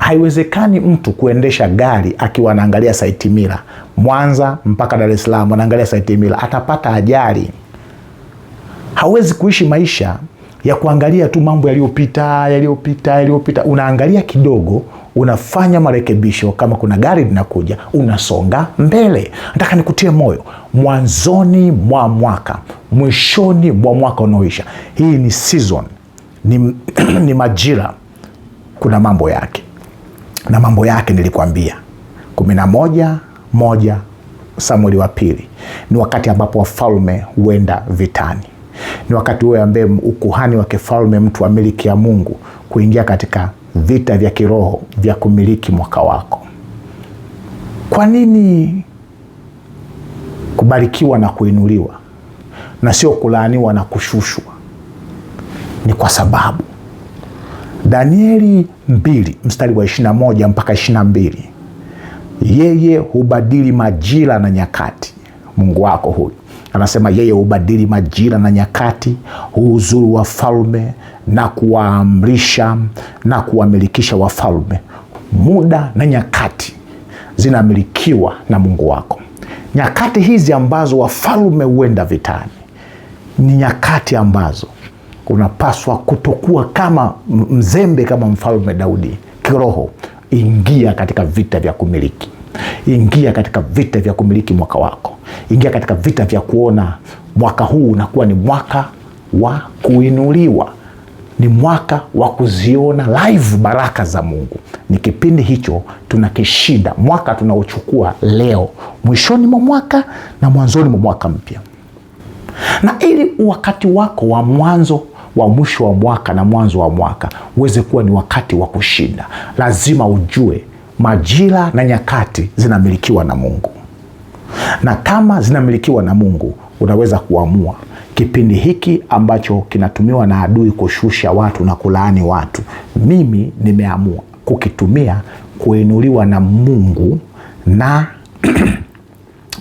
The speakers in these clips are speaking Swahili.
Haiwezekani mtu kuendesha gari akiwa anaangalia site mirror, Mwanza mpaka Dar es Salaam anaangalia site mirror, atapata ajali. Hawezi kuishi maisha ya kuangalia tu mambo yaliyopita. Unaangalia kidogo, unafanya marekebisho, kama kuna gari linakuja unasonga mbele. Nataka nikutie moyo, mwanzoni mwa mwaka, mwishoni mwa mwaka unaoisha, hii ni season, ni majira, kuna mambo yake. Na mambo yake nilikwambia 11:1 Samueli wa pili, ni wakati ambapo wafalme huenda vitani. Ni wakati huo ambaye ukuhani wa kifalme, mtu wa miliki ya Mungu, kuingia katika vita vya kiroho vya kumiliki mwaka wako. Kwa nini kubarikiwa na kuinuliwa na sio kulaaniwa na kushushwa? Ni kwa sababu Danieli 2 mstari wa 21 mpaka 22, yeye hubadili majira na nyakati. Mungu wako huyu anasema yeye hubadili majira na nyakati, huuzuru wafalme na kuwaamrisha na kuwamilikisha wafalme. Muda na nyakati zinamilikiwa na Mungu wako. Nyakati hizi ambazo wafalme huenda vitani ni nyakati ambazo unapaswa kutokuwa kama mzembe, kama mfalme Daudi kiroho. Ingia katika vita vya kumiliki. Ingia katika vita vya kumiliki mwaka wako. Ingia katika vita vya kuona mwaka huu unakuwa ni mwaka wa kuinuliwa, ni mwaka wa kuziona live baraka za Mungu. Ni kipindi hicho tunakishinda, mwaka tunaochukua leo, mwishoni mwa mwaka na mwanzoni mwa mwaka mpya. Na ili wakati wako wa mwanzo wa mwisho wa mwaka na mwanzo wa mwaka uweze kuwa ni wakati wa kushinda, lazima ujue majira na nyakati zinamilikiwa na Mungu. Na kama zinamilikiwa na Mungu, unaweza kuamua kipindi hiki ambacho kinatumiwa na adui kushusha watu na kulaani watu, mimi nimeamua kukitumia kuinuliwa na Mungu na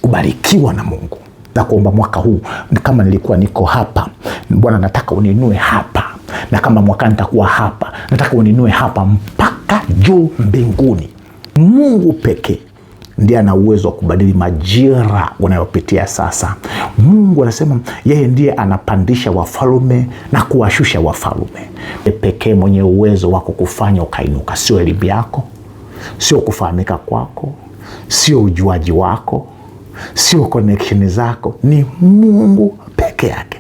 kubarikiwa na Mungu. Na kuomba mwaka huu, kama nilikuwa niko hapa, Bwana nataka uninue hapa, na kama mwaka nitakuwa hapa, nataka uninue hapa mpaka juu mbinguni. Mungu pekee ndiye ana uwezo wa kubadili majira unayopitia sasa. Mungu anasema yeye ndiye anapandisha wafalme na kuwashusha wafalme. Pekee mwenye uwezo wa kukufanya ukainuka, sio elimu yako, sio kufahamika kwako, sio ujuaji wako, sio connection zako, ni Mungu peke yake.